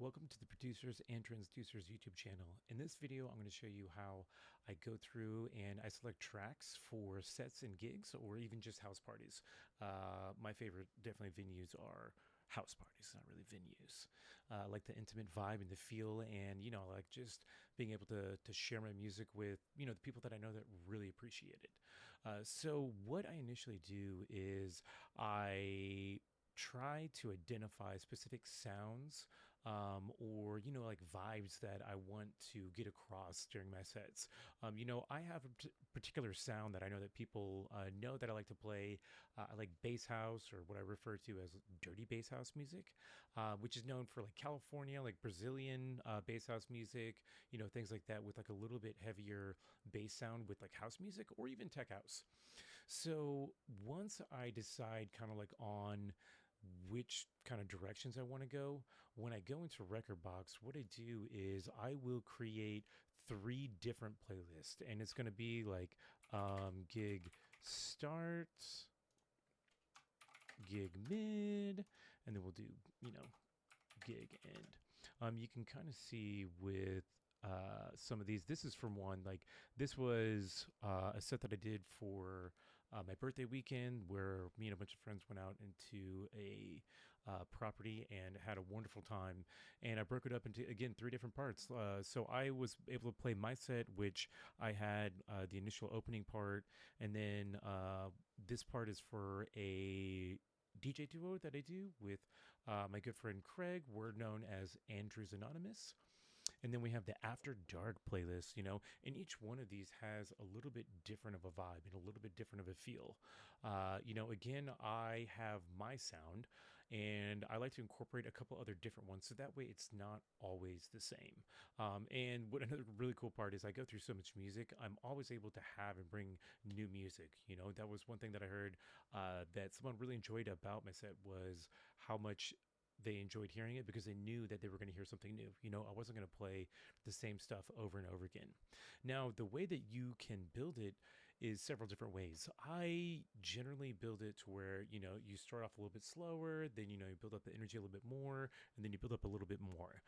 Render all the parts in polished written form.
Welcome to the Producers and Transducers YouTube channel. In this video, I'm going to show you how I go through and I select tracks for sets and gigs or even just house parties. My favorite definitely venues are house parties, not really venues. I like the intimate vibe and the feel, and like just being able to share my music with the people that I know that really appreciate it. So what I initially do is I try to identify specific sounds or like vibes that I want to get across during my sets. I have a particular sound that I know that people know that I like to play. I like bass house, or what I refer to as dirty bass house music, which is known for like California, like Brazilian bass house music, things like that, with like a little bit heavier bass sound with like house music or even tech house. So once I decide kind of like on which kind of directions I want to go, when I go into rekordbox, what I do is I will create three different playlists, and it's going to be like gig start, gig mid, and then we'll do gig end. You can kind of see with some of these. This is from one, like this was a set that I did for my birthday weekend, where me and a bunch of friends went out into a property and had a wonderful time. And I broke it up into, again, three different parts. So I was able to play my set, which I had the initial opening part, and then this part is for a DJ duo that I do with my good friend Craig. We're known as Andrews Anonymous. And then we have the After Dark playlist, and each one of these has a little bit different of a vibe and a little bit different of a feel. Again, I have my sound, and I like to incorporate a couple other different ones, so that way it's not always the same. And what another really cool part is, I go through so much music, I'm always able to have and bring new music. That was one thing that I heard that someone really enjoyed about my set, was how much they enjoyed hearing it, because they knew that they were going to hear something new. I wasn't going to play the same stuff over and over again. Now, the way that you can build it is several different ways. I generally build it to where, you start off a little bit slower, then, you build up the energy a little bit more, and then you build up a little bit more.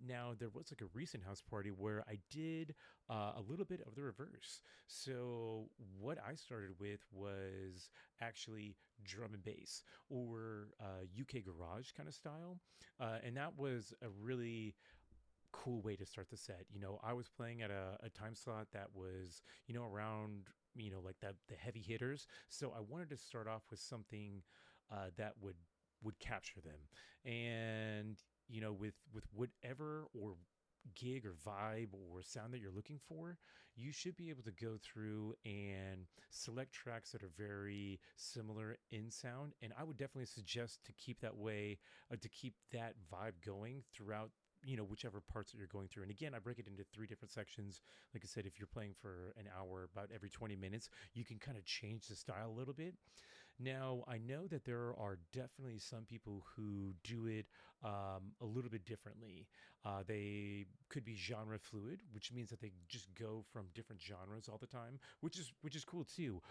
Now, there was like a recent house party where I did a little bit of the reverse. So what I started with was actually drum and bass, or UK garage kind of style. And that was a really cool way to start the set. I was playing at a time slot that was, around, like the heavy hitters. So I wanted to start off with something that would capture them. And, with whatever or gig or vibe or sound that you're looking for, you should be able to go through and select tracks that are very similar in sound. And I would definitely suggest to keep that way, to keep that vibe going throughout whichever parts that you're going through. And again, I break it into three different sections. Like I said, if you're playing for an hour, about every 20 minutes, you can kind of change the style a little bit. Now, I know that there are definitely some people who do it a little bit differently. They could be genre fluid, which means that they just go from different genres all the time, which is cool too.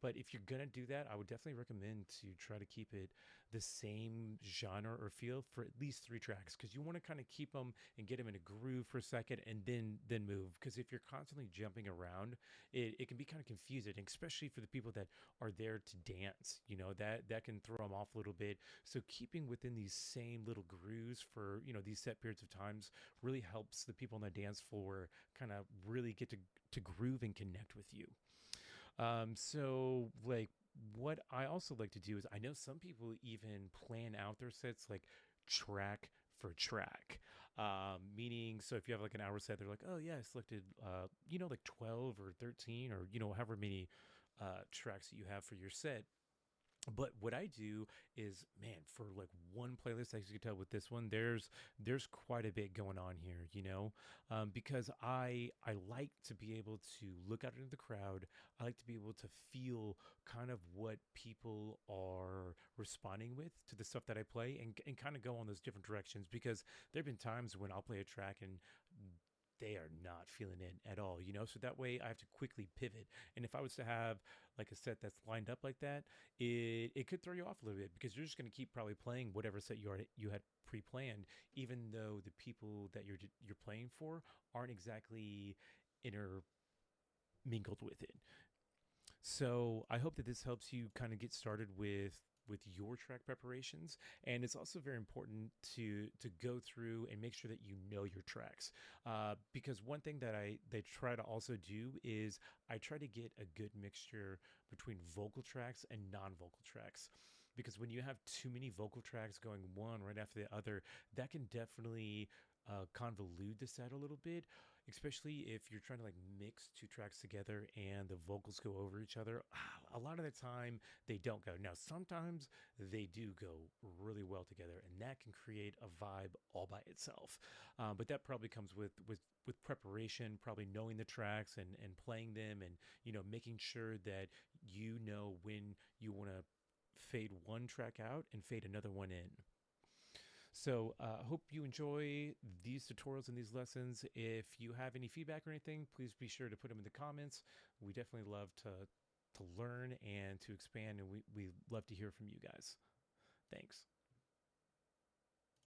But if you're gonna do that, I would definitely recommend to try to keep it the same genre or feel for at least three tracks, because you want to kind of keep them and get them in a groove for a second, and then move. Because if you're constantly jumping around, it can be kind of confusing, especially for the people that are there to dance. That can throw them off a little bit. So keeping within these same little grooves for these set periods of times really helps the people on the dance floor kind of really get to groove and connect with you. So like, what I also like to do is, I know some people even plan out their sets like track for track, meaning, so if you have like an hour set, they're like, oh yeah, I selected like 12 or 13, or however many tracks that you have for your set. But what I do is, man, for like one playlist, as you can tell with this one, there's quite a bit going on here, because I like to be able to look out into the crowd. I like to be able to feel kind of what people are responding with to the stuff that I play, and kind of go on those different directions. Because there have been times when I'll play a track, and they are not feeling it at all, you know? So that way I have to quickly pivot. And if I was to have like a set that's lined up like that, it could throw you off a little bit because you're just going to keep probably playing whatever set you had pre-planned, even though the people that you're playing for aren't exactly intermingled with it. So I hope that this helps you kind of get started with your track preparations, and it's also very important to go through and make sure that you know your tracks, because one thing that I they try to also do is I try to get a good mixture between vocal tracks and non-vocal tracks, because when you have too many vocal tracks going one right after the other, that can definitely convolute the set a little bit, especially if you're trying to like mix two tracks together and the vocals go over each other. A lot of the time they don't go. Now, sometimes they do go really well together, and that can create a vibe all by itself. But that probably comes with preparation, probably knowing the tracks and playing them, and making sure that you know when you want to fade one track out and fade another one in. So hope you enjoy these tutorials and these lessons. If you have any feedback or anything, please be sure to put them in the comments. We definitely love to learn and to expand, and we love to hear from you guys. Thanks.